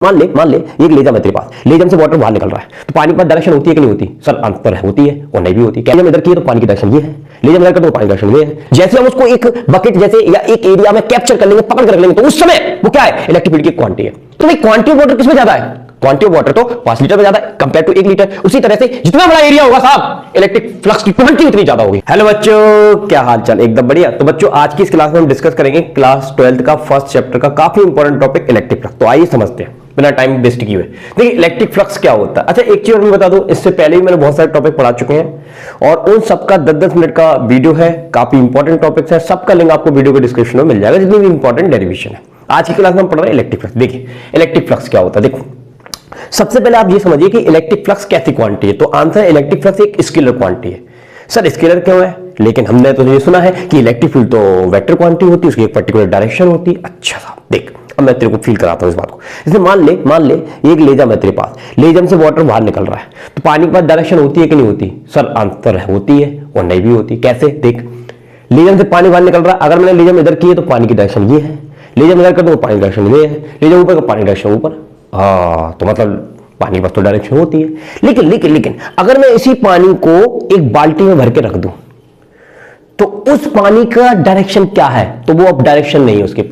मान ले एक लेजर है तेरे पास, लेजर से वाटर बाहर निकल रहा है, तो पानी के पास डायरेक्शन होती है कि नहीं होती? सर आंसर है होती है और नहीं भी होती। क्या हम इधर किए तो पानी की डायरेक्शन ये है, लेजर इधर कर तो पानी की डायरेक्शन ये है। जैसे हम उसको एक बकेट जैसे या एक एरिया में कैप्चर कर लेंगे, पकड़ कर रख लेंगे, तो उस समय वो क्या है? इलेक्ट्रिक फील्ड की क्वांटिटी है। तो भाई क्वांटिटी ऑफ वाटर किसमें ज्यादा है? क्वांटिटी ऑफ वाटर तो 5 लीटर में ज्यादा है कंपेयर टू 1 लीटर। उसी तरह से जितना बड़ा एरिया होगा साहब, इलेक्ट्रिक फ्लक्स की क्वांटिटी उतनी ज्यादा होगी। हेलो बच्चों, क्या हाल चाल? एकदम बढ़िया। तो बच्चों आज की इस क्लास में हम डिस्कस करेंगे क्लास 12th का फर्स्ट चैप्टर का काफी इंपॉर्टेंट टॉपिक इलेक्ट्रिक फ्लक्स। तो आइए समझते हैं बिना टाइम वेस्ट किए हुए। देखिए इलेक्ट्रिक फ्लक्स क्या होता है। अच्छा एक चीज और मैं बता दूं, इससे पहले भी मैंने बहुत सारे टॉपिक पढ़ा चुके हैं और उन सबका 10-10 मिनट का वीडियो है, काफी इंपॉर्टेंट टॉपिक्स है। सबका लिंक आपको वीडियो के डिस्क्रिप्शन में मिल जाएगा, जितनी भी इंपॉर्टेंट डेरिवेशन है। आज की क्लास में हम पढ़ रहे हैं इलेक्ट्रिक फ्लक्स। देखिए इलेक्ट्रिक फ्लक्स क्या होता है। देखो सबसे पहले आप ये समझिए कि इलेक्ट्रिक फ्लक्स कैसी क्वांटिटी है। तो आंसर है इलेक्ट्रिक फ्लक्स एक स्केलर क्वांटिटी है। सर स्केलर क्यों है? लेकिन हमने तो ये सुना है कि इलेक्ट्रिक फील्ड तो वेक्टर क्वांटिटी होती है, उसकी एक पर्टिकुलर डायरेक्शन होती है। अच्छा साहब देख, अब मैं तेरे को फील कराता हूं इस बात को। जैसे मान ले एक लेजर है तेरे पास, लेजर से वाटर बाहर निकल रहा है, तो पानी के पास डायरेक्शन होती है कि नहीं होती? सर आंसर है होती है और नहीं भी होती। कैसे? देख, लेजर से पानी बाहर निकल रहा है, अगर मैंने लेजर में इधर किए तो पानी की डायरेक्शन ये है, लेजर में इधर कर दो पानी की डायरेक्शन ये है, लेजर ऊपर का पानी डायरेक्शन ऊपर। तो मतलब पानी के पास तो डायरेक्शन होती है। लेकिन अगर मैं इसी पानी को एक बाल्टी में भर के रख दूं तो उस पानी का डायरेक्शन क्या है? तो वो अब डायरेक्शन नहीं है उसके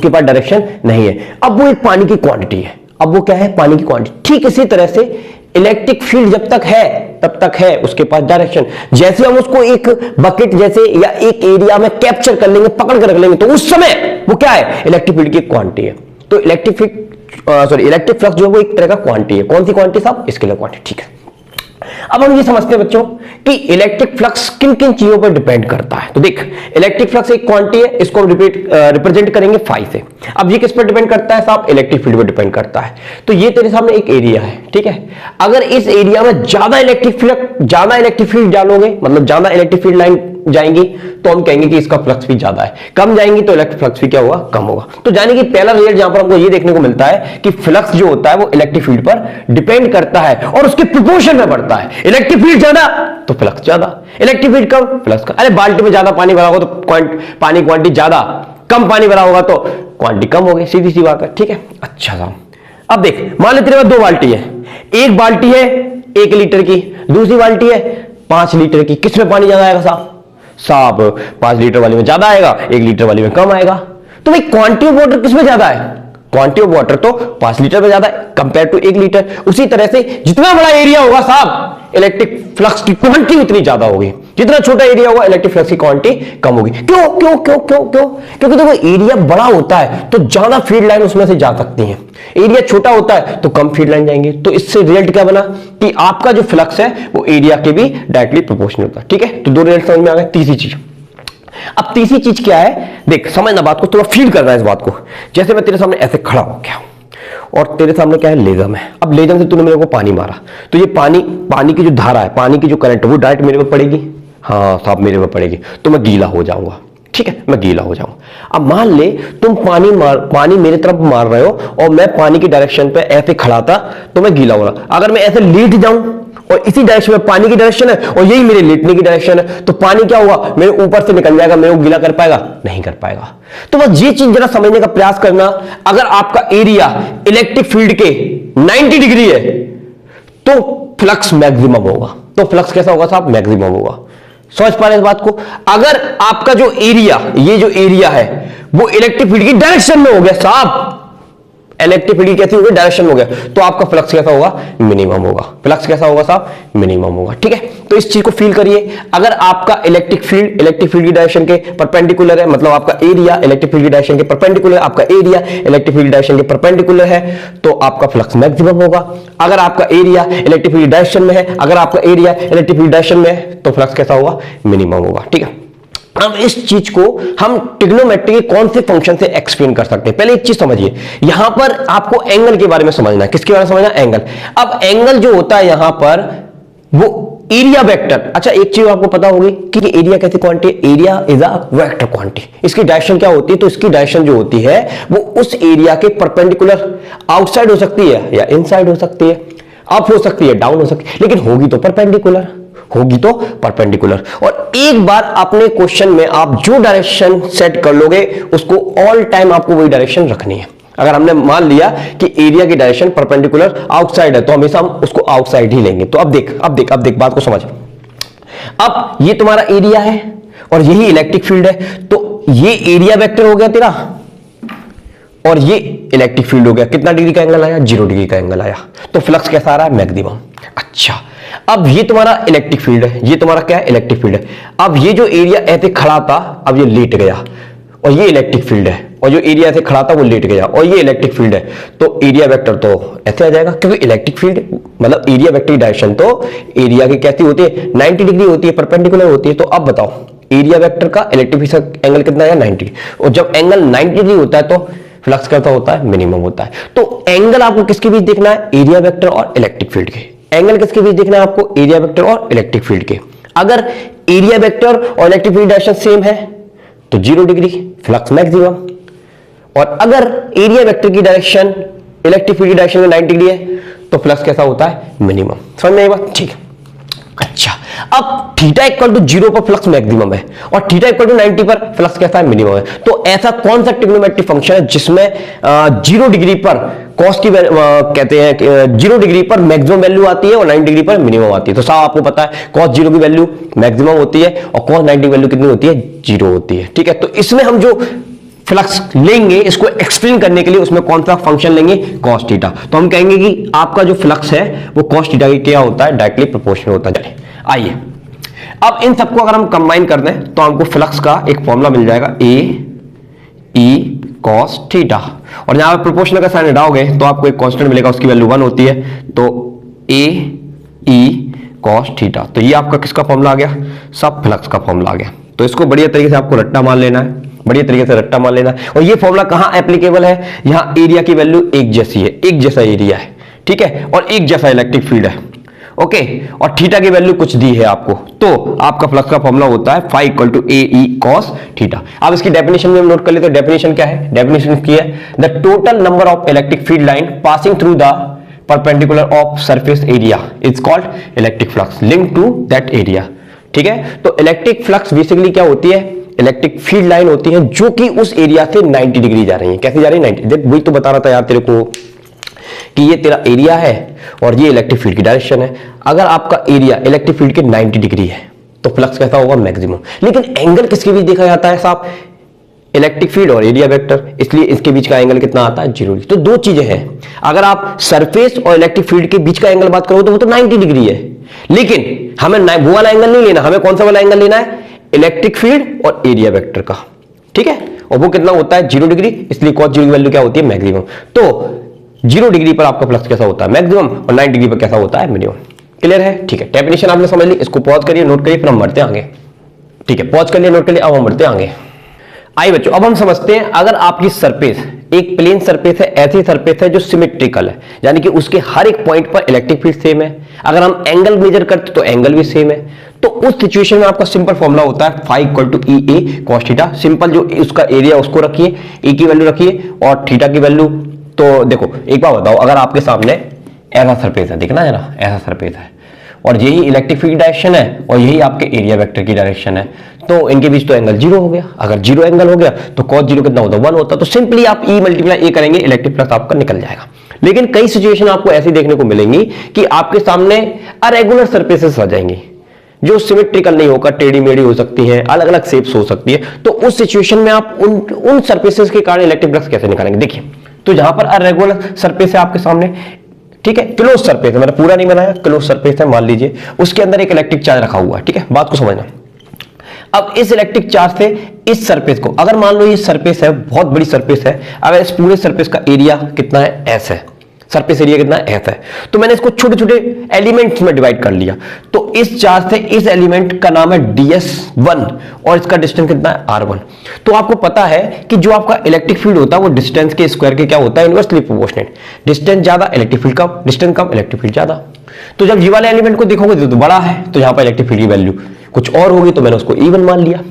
पास डायरेक्शन नहीं है। अब वो एक पानी की क्वांटिटी है। अब वो क्या है? पानी की क्वांटिटी। ठीक इसी तरह से इलेक्ट्रिक फील्ड जब तक है तब तक है उसके पास डायरेक्शन। जैसे हम उसको एक बकेट जैसे या एक एरिया में कैप्चर कर लेंगे, पकड़ कर रख लेंगे, तो उस समय वो क्या है? इलेक्ट्रिक फील्ड की क्वांटिटी है। तो इलेक्ट्रिक फ्लक्स जो है वो एक तरह का क्वांटिटी है। कौन सी क्वांटिटी साहब? Scalar quantity. ठीक है, अब हम ये समझते हैं बच्चों कि इलेक्ट्रिक फ्लक्स किन किन चीजों पर डिपेंड करता है। तो देख, इलेक्ट्रिक फ्लक्स एक क्वांटिटी है, इसको हम रिप्रेजेंट करेंगे फाई से। अब ये किस पर डिपेंड करता है साहब? इलेक्ट्रिक फील्ड पर डिपेंड करता है। तो ये तेरे सामने एक एरिया है, ठीक है। अगर इस एरिया में ज्यादा इलेक्ट्रिक फील्ड डालोगे, मतलब ज्यादा इलेक्ट्रिक फील्ड लाइन जाएंगी, तो हम कहेंगे कि इसका फ्लक्स भी ज्यादा है। कम जाएंगी तो इलेक्ट्रिक फ्लक्स भी क्या होगा? कम होगा। तो जाने की पहला रिजल्ट जहां पर हमको ये देखने को मिलता है कि फ्लक्स जो होता है वो इलेक्ट्रिक फील्ड पर डिपेंड करता है और उसके प्रोपोर्शन में बढ़ता है। इलेक्ट्रिक फील्ड ज्यादा तो फ्लक्स ज्यादा, इलेक्ट्रिक फील्ड कम फ्लक्स कम। अरे बाल्टी में ज्यादा पानी भरा होगा तो पानी क्वांटिटी ज्यादा, कम पानी भरा होगा तो क्वांटिटी कम होगी। सीधी सी बात है, ठीक है। अच्छा साहब अब देख, मान ले तेरे पास 2 बाल्टी है, एक बाल्टी है 1 लीटर की, दूसरी बाल्टी है 5 लीटर की। किसमें पानी ज्यादा आएगा साहब? 5 लीटर वाली में ज्यादा आएगा, 1 लीटर वाली में कम आएगा। तो भाई क्वांटिटी ऑफ वाटर किसमें ज्यादा है? क्वांटिटी ऑफ वाटर तो 5 लीटर में ज्यादा है कंपेयर टू 1 लीटर। उसी तरह से जितना बड़ा एरिया होगा साहब, इलेक्ट्रिक फ्लक्स की क्वांटिटी उतनी ज्यादा होगी। जितना छोटा एरिया होगा, इलेक्ट्रिक फ्लक्स की क्वांटिटी कम होगी। क्यों? क्योंकि देखो एरिया बड़ा होता है तो ज्यादा फील्ड लाइन उसमें से जा सकती है, एरिया छोटा होता है तो कम फील्ड लाइन जाएंगे। तो इससे रिजल्ट क्या बना कि आपका जो फ्लक्स है वो एरिया के भी डायरेक्टली प्रोपोर्शनल होता है। ठीक है, तो 2 रिजल्ट समझ में आ गए। तीसरी चीज, अब तीसरी चीज क्या है? देख समझना बात को, थोड़ा फील कर रहा है इस बात को। जैसे मैं तेरे सामने ऐसे खड़ा हो गया और तेरे सामने क्या है? लेजर है। अब लेजर से तूने मेरे को पानी मारा, तो ये पानी की जो धारा है, पानी की जो करंट है वो डायरेक्ट मेरे पे पड़ेगी। हाँ साहब मेरे पे पड़ेगी, तो मैं गीला हो जाऊंगा। ठीक है, मैं गीला हो जाऊंगा। अब मान ले तुम पानी मेरे तरफ मार रहे हो और मैं पानी की डायरेक्शन पे ऐसे खड़ा था तो मैं गीला हो रहा। अगर मैं ऐसे लेट जाऊं और इसी डायरेक्शन में पानी की डायरेक्शन है और यही मेरे लेटने की डायरेक्शन है, तो पानी क्या होगा? मेरे ऊपर से निकल जाएगा, मेरे को गीला कर पाएगा? नहीं कर पाएगा। तो बस ये चीज जरा समझने का प्रयास करना। अगर आपका एरिया इलेक्ट्रिक फील्ड के 90 डिग्री है तो फ्लक्स मैक्सिमम होगा। तो फ्लक्स कैसा होगा साहब? मैक्सिमम होगा। समझ पा रहे हैं इस बात को? अगर आपका जो एरिया, ये जो एरिया है वो इलेक्ट्रिक फील्ड की डायरेक्शन में हो गया साहब, इलेक्ट्रिक फील्ड कैसी हो गई? डायरेक्शन हो गया, तो आपका फ्लक्स कैसा होगा? मिनिमम होगा। फ्लक्स कैसा होगा साहब? मिनिमम होगा। ठीक है, तो इस चीज को फील करिए। अगर आपका इलेक्ट्रिक फील्ड की डायरेक्शन के परपेंडिकुलर है, मतलब आपका एरिया इलेक्ट्रिक फील्ड की डायरेक्शन के परपेंडिकुलर, आपका एरिया इलेक्ट्रिक फील्ड डायरेक्शन के परपेंडिकुलर है, तो आपका फ्लक्स मैक्सिमम होगा। अगर आपका एरिया इलेक्ट्रिक फील्ड डायरेक्शन में है, अगर आपका एरिया इलेक्ट्रिक फील्ड डायरेक्शन में है, तो फ्लक्स कैसा होगा? मिनिमम होगा। ठीक है, अब इस चीज को हम ट्रिग्नोमेट्री के कौन से फंक्शन से एक्सप्लेन कर सकते हैं? पहले एक चीज समझिए, यहां पर आपको एंगल के बारे में समझना है। किसके बारे में समझना? एंगल। अब एंगल जो होता है यहां पर वो एरिया वेक्टर। अच्छा एक चीज आपको पता होगी कि एरिया कैसी quantity? Area is a vector quantity. इसकी डायरेक्शन क्या होती है? तो इसकी डायरेक्शन जो होती है वो उस एरिया के परपेंडिकुलर आउटसाइड हो सकती है या इनसाइड हो सकती है, अप हो सकती है, डाउन हो सकती है, लेकिन होगी तो परपेंडिकुलर। और एक बार अपने क्वेश्चन में आप जो डायरेक्शन सेट कर लोगे उसको ऑल टाइम आपको वही डायरेक्शन रखनी है। अगर हमने मान लिया कि एरिया की डायरेक्शन परपेंडिकुलर आउटसाइड है तो हमेशा हम उसको आउटसाइड ही लेंगे। तो अब देख बात को समझ। अब ये तुम्हारा एरिया है और यही इलेक्ट्रिक फील्ड है, तो ये एरिया वेक्टर हो गया तेरा और ये इलेक्ट्रिक फील्ड हो गया। कितना डिग्री का एंगल आया? 0 डिग्री का एंगल आया। तो फ्लक्स कैसा आ रहा है? मैक्सिमम। अच्छा, अब ये तुम्हारा इलेक्ट्रिक फील्ड है, ये तुम्हारा क्या है? इलेक्ट्रिक फील्ड है। अब ये जो एरिया ऐसे खड़ा था अब ये लेट गया और ये इलेक्ट्रिक फील्ड है, और जो एरिया ऐसे खड़ा था वो लेट गया और ये इलेक्ट्रिक फील्ड है। तो एरिया वेक्टर तो ऐसे आ जाएगा, क्योंकि इलेक्ट्रिक फील्ड मतलब एरिया वेक्टर की डायरेक्शन तो एरिया की कैसी होती है? 90 डिग्री होती है, परपेंडिकुलर होती है। तो अब बताओ एरिया वेक्टर का इलेक्ट्रिक फील्ड एंगल कितना है? 90। और जब एंगल 90 डिग्री होता है तो फ्लक्स कैसा होता है? मिनिमम होता है। तो एंगल आपको किसके बीच देखना है? एरिया वेक्टर और इलेक्ट्रिक फील्ड के। एंगल किसके बीच देखना है आपको? एरिया वेक्टर और इलेक्ट्रिक फील्ड के। अगर एरिया वेक्टर और इलेक्ट्रिक फील्ड डायरेक्शन सेम है तो 0 डिग्री, फ्लक्स मैक्सिमम। और अगर एरिया वेक्टर की डायरेक्शन इलेक्ट्रिक फील्ड की डायरेक्शन में 90 डिग्री है तो फ्लक्स कैसा होता है? मिनिमम। समझ में आई बात? ठीक है। अच्छा, अब थीटा इक्वल टू 0 पर फ्लक्स मैक्सिमम है और थीटा इक्वल टू 90 पर फ्लक्स कैसा है? मिनिमम है। तो ऐसा कौन सा ट्रिग्नोमेट्रिक फंक्शन है जिसमें 0 डिग्री पर कॉस की कहते हैं 0 डिग्री पर मैक्सिमम वैल्यू आती है और 90 डिग्री पर मिनिमम आती है? तो साहब आपको पता है कॉस 0 की वैल्यू मैक्सिमम होती है और कॉस 90 की वैल्यू कितनी होती है? 0 होती है। ठीक है, तो इसमें हम जो फ्लक्स लेंगे इसको एक्सप्लेन करने के लिए उसमें कौन सा फंक्शन लेंगे? Cos theta. तो हम कहेंगे कि आपका जो फ्लक्स है वो कॉस थीटा की क्या होता है? डायरेक्टली प्रोपोर्शनल होता है। आइए अब इन सबको अगर हम कंबाइन कर दें तो हमको फ्लक्स का एक फॉर्मूला मिल जाएगा, ए ई कॉस थीटा। और यहां पर प्रोपोर्शनल का साइन हटाओगे तो आपको एक कांस्टेंट मिलेगा, उसकी वैल्यू 1 होती है। तो ए ई कॉस थीटा, तो ये आपका किसका फॉर्मूला आ गया? सब फ्लक्स का फॉर्मूला आ गया। तो इसको बढ़िया तरीके से आपको रट्टा मान लेना है, बढ़िया तरीके से रट्टा मान लेना है। और ये फॉर्मूला कहां एप्लीकेबल है? यहां एरिया की वैल्यू एक जैसी है, एक जैसा एरिया है, ठीक है, और एक जैसा इलेक्ट्रिक फील्ड है। ओके, और थीटा की वैल्यू कुछ दी है आपको, तो आपका फ्लक्स का फॉर्मूला होता है phi equal to A E cos theta. अब इसकी डेफिनेशन में हम नोट कर लेते हैं। डेफिनेशन क्या है? डेफिनेशन की है the total number of electric field line passing through the perpendicular of surface area is called electric flux link to that area. ठीक है, तो इलेक्ट्रिक फ्लक्स बेसिकली क्या होती है? इलेक्ट्रिक फील्ड लाइन होती है जो कि उस एरिया से 90 डिग्री जा रही है। कैसे जा रही है? 90। देख वही तो बता रहा था यार तेरे को कि ये तेरा एरिया है और ये इलेक्ट्रिक फील्ड की डायरेक्शन है। अगर आपका एरिया इलेक्ट्रिक फील्ड के 90 डिग्री है तो फ्लक्स कैसा होगा? मैक्सिमम। लेकिन एंगल किसके बीच देखा जाता है साहब? इलेक्ट्रिक फील्ड और एरिया वेक्टर, इसलिए इसके बीच का एंगल कितना आता है? 0 डिग्री। तो दो चीजें हैं, अगर आप सरफेस और इलेक्ट्रिक फील्ड के बीच का एंगल बात करो तो वो तो 90 डिग्री है, लेकिन हमें वो वाला एंगल नहीं लेना, हमें कौन सा वाला एंगल लेना है? इलेक्ट्रिक फील्ड और एरिया वेक्टर का। ठीक है, और वो कितना होता है? 0 डिग्री, इसलिए cos 0 की वैल्यू क्या होती है? मैक्सिमम। तो 0 डिग्री पर आपका फ्लक्स कैसा होता है? मैक्सिमम, और 90 डिग्री पर कैसा होता है? मिनिमम। क्लियर है? ठीक है, डेफिनेशन आपने समझ ली, इसको पॉज करिए, नोट करिए, फिर हम बढ़ते हैं आगे। ठीक है, पॉज कर लिया, नोट कर लिया, अब हम बढ़ते हैं आगे। आइए बच्चों, अब हम समझते हैं अगर आपकी सरफेस एक प्लेन सरफेस है, ऐसी सरफेस है जो सिमेट्रिकल है, यानी कि उसके हर एक पॉइंट पर इलेक्ट्रिक फील्ड सेम है, अगर हम एंगल मेजर करते तो एंगल भी सेम है, तो उस सिचुएशन में आपका सिंपल फॉर्मूला होता है phi equal to E A cos theta. Simple जो उसका एरिया उसको रखिए, ए की वैल्यू रखिए और थीटा की वैल्यू। तो देखो एक बार बताओ, अगर आपके सामने ऐसा सरफेस है, देखना जरा, ऐसा सरफेस है और यही इलेक्ट्रिक फील्ड डायरेक्शन है और यही आपके एरिया वेक्टर की डायरेक्शन है, तो इनके बीच तो एंगल 0 हो गया। अगर 0 एंगल हो गया तो cos 0 कितना होता है? 1 होता है। तो सिंपली आप E मल्टीप्लाई ए करेंगे, इलेक्ट्रिक फ्लक्स आपका निकल जाएगा। लेकिन कई सिचुएशन आपको ऐसी देखने को मिलेंगी कि आपके सामने अरेगुलर सरफेसेस आ जाएंगी जो सिमेट्रिकल नहीं होकर टेढ़ी मेढ़ी हो सकती हैं, अलग अलग शेप्स हो सकती है। तो उस सिचुएशन में आप उन सरफेसेस के कारण इलेक्ट्रिक फ्लक्स कैसे निकालेंगे? देखिए, तो जहां पर अरेगुलर सरफेस है आपके सामने, ठीक है, क्लोज सरफेस है, मैंने पूरा नहीं बनाया, क्लोज सरफेस है, मान लीजिए उसके अंदर एक इलेक्ट्रिक चार्ज रखा हुआ है। ठीक है, बात को समझना। अब इस इलेक्ट्रिक चार्ज से इस सरफेस को, अगर मान लो ये सरफेस है, बहुत बड़ी सरफेस है, अगर इस पूरे सरफेस का एरिया कितना है? एस है, सरफेस एरिया कितना है? एफ है। तो मैंने इसको छोटे छोटे एलिमेंट्स में डिवाइड कर लिया, तो इस चार्ज से इस एलिमेंट का नाम है ds1 और इसका डिस्टेंस कितना है? r1। तो आपको पता है कि जो आपका इलेक्ट्रिक फील्ड होता है वो डिस्टेंस के स्क्वायर के क्या होता है? Inversely proportionate. डिस्टेंस ज्यादा इलेक्ट्रिक फील्ड कम, डिस्टेंस कम इलेक्ट्रिक फील्ड ज्यादा। तो जब ये वाले एलिमेंट को देखोगे तो बड़ा है, तो यहां पर इलेक्ट्रिक फील्ड की वैल्यू कुछ और होगी, तो मैंने उसको E1 मान लिया।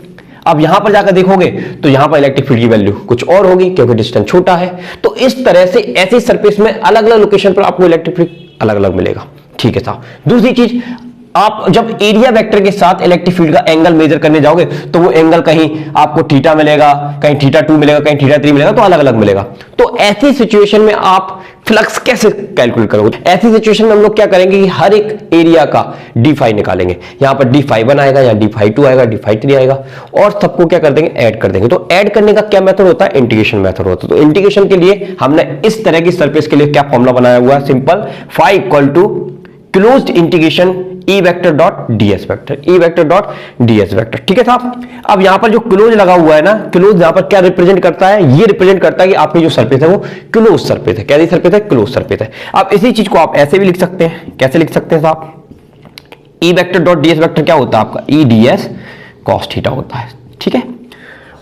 अब यहां पर जाकर देखोगे तो यहां पर इलेक्ट्रिक फील्ड की वैल्यू कुछ और होगी क्योंकि डिस्टेंस छोटा है। तो इस तरह से ऐसी सरफेस में अलग अलग लोकेशन पर आपको इलेक्ट्रिक फील्ड अलग अलग मिलेगा। ठीक है साहब। दूसरी चीज, आप जब एरिया वेक्टर के साथ इलेक्ट्रिक फील्ड का एंगल मेजर करने जाओगे तो वो एंगल कहीं आपको थीटा मिलेगा, कहीं थीटा 2 मिलेगा, कहीं थीटा 3 मिलेगा, तो अलग अलग मिलेगा। तो ऐसी सिचुएशन में आप फ्लक्स कैसे कैलकुलेट करोगे? ऐसी सिचुएशन में हम लोग क्या करेंगे कि हर एक एरिया का डी फाई निकालेंगे। यहां पर डी फाई 1 आएगा, यहां डी फाई 2 आएगा, डी फाई 3 आएगा, और सबको क्या कर देंगे, ऐड कर देंगे। तो ऐड करने का क्या मेथड होता है? इंटीग्रेशन मेथड होता है। तो इंटीग्रेशन के लिए हमने इस तरह की सरफेस के लिए क्या फॉर्मूला बनाया हुआ है? Simple, phi equal to closed integration E vector dot DS vector, E vector dot DS vector. ठीक है साहब। अब यहां पर जो क्लोज लगा हुआ है ना, क्लोज यहां पर क्या रिप्रेजेंट करता है? ये रिप्रेजेंट करता है कि आपकी जो सरफेस है वो क्लोज सरफेस है। कैसी सरफेस है? क्लोज सरफेस है। अब इसी चीज को आप ऐसे भी लिख सकते हैं। कैसे लिख सकते हैं साहब? ई वेक्टर डॉट डीएस वेक्टर क्या होता है आपका? ई डीएस कॉस थीटा होता है। ठीक है,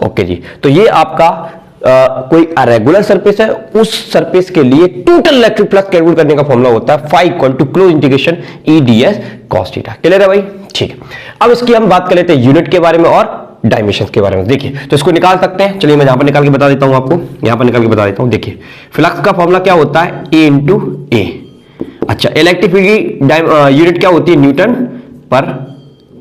ओके जी। तो ये आपका कोई रेगुलर सरफेस है, उस सरफेस के लिए टोटल इलेक्ट्रिक फ्लक्स कैलकुलेट करने का फॉर्मूला होता है phi equal to close integration E DS cos theta. Clear है भाई? ठीक है। अब इसकी हम बात कर लेते हैं यूनिट के बारे में और डायमेंशन के बारे में। देखिए, तो इसको निकाल सकते हैं। चलिए मैं यहां पर निकाल के बता देता हूं आपको, यहां पर निकाल के बता देता हूं। देखिए, फ्लक्स का फॉर्मूला क्या होता है? ए इंटू ए। अच्छा, इलेक्ट्रिक फील्ड की यूनिट क्या होती है? न्यूटन पर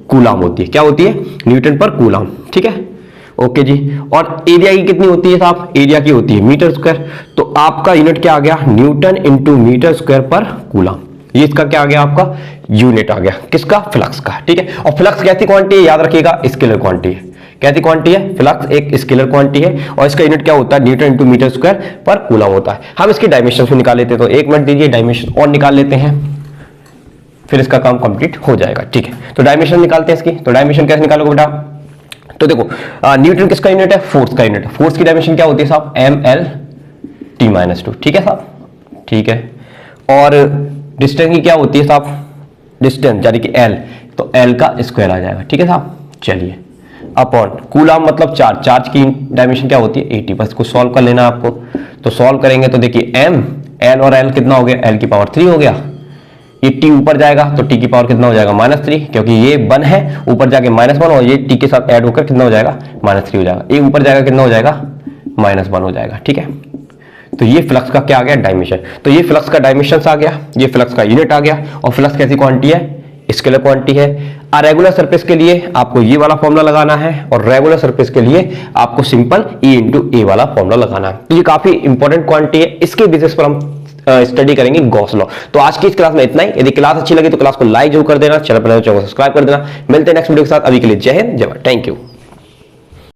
कूलम होती है। क्या होती है? न्यूटन पर कूलम। ठीक है, ओके जी। और एरिया की कितनी होती है साहब? एरिया की होती है मीटर स्क्वायर। तो आपका यूनिट क्या आ गया? न्यूटन इंटू मीटर स्क्वायर पर कूलम। ये इसका क्या आ गया? आपका यूनिट आ गया। किसका? फ्लक्स का। ठीक है। और फ्लक्स कैसी क्वांटिटी है? याद रखिएगा, स्केलर क्वांटिटी है। कैसी क्वांटिटी है? फ्लक्स एक स्केलर क्वांटिटी है, और इसका यूनिट क्या होता है? न्यूटन इंटू मीटर स्क्वायर पर कूलम होता है। हम इसकी डायमेंशन भी निकाल लेते हैं। तो एक मिनट दीजिए, डायमेंशन और निकाल लेते हैं, फिर इसका काम कंप्लीट हो जाएगा। ठीक है, तो डायमेंशन निकालते हैं इसकी। तो डायमेंशन कैसे निकालोगे बेटा? तो देखो, न्यूटन किसका यूनिट है? फोर्स का यूनिट है। फोर्स की डायमेंशन क्या होती है साहब? M L T minus 2। ठीक है साहब, ठीक है। और डिस्टेंस की क्या होती है साहब? डिस्टेंस यानी कि एल, तो एल का स्क्वायर आ जाएगा। ठीक है साहब, चलिए। अपॉन कूलम मतलब चार्ज, चार्ज की डायमेंशन क्या होती है? 80। बस को सॉल्व कर लेना आपको। तो सॉल्व करेंगे तो देखिए, एम, एल और एल कितना हो गया? एल की पावर 3 हो गया। ये t ऊपर जाएगा तो t की पावर कितना हो जाएगा? -3, क्योंकि ये 1 है, ऊपर जाके -1, और ये t के साथ ऐड होकर कितना हो जाएगा? -3 हो जाएगा। ये ऊपर जाएगा, कितना हो जाएगा? -1 हो जाएगा। ठीक है, तो ये फ्लक्स का क्या आ गया? डायमेंशन। तो ये फ्लक्स का डायमेंशन आ गया, ये फ्लक्स का यूनिट आ गया। और फ्लक्स कैसी क्वांटिटी है? स्केलर क्वांटिटी है। रेगुलर सरफेस के लिए आपको ये वाला फॉर्मूला लगाना है, और रेगुलर सरफेस के लिए आपको सिंपल E इंटू ए वाला फॉर्मूला लगाना है। तो ये काफी इंपॉर्टेंट क्वांटिटी है, इसके बेसिस पर हम स्टडी करेंगे गॉस लॉ। तो आज की इस क्लास में इतना ही। यदि क्लास अच्छी लगी तो क्लास को लाइक जरूर कर देना, चैनल पर सब्सक्राइब कर देना। मिलते हैं नेक्स्ट वीडियो के साथ। अभी के लिए जय हिंद, जय भारत, थैंक यू।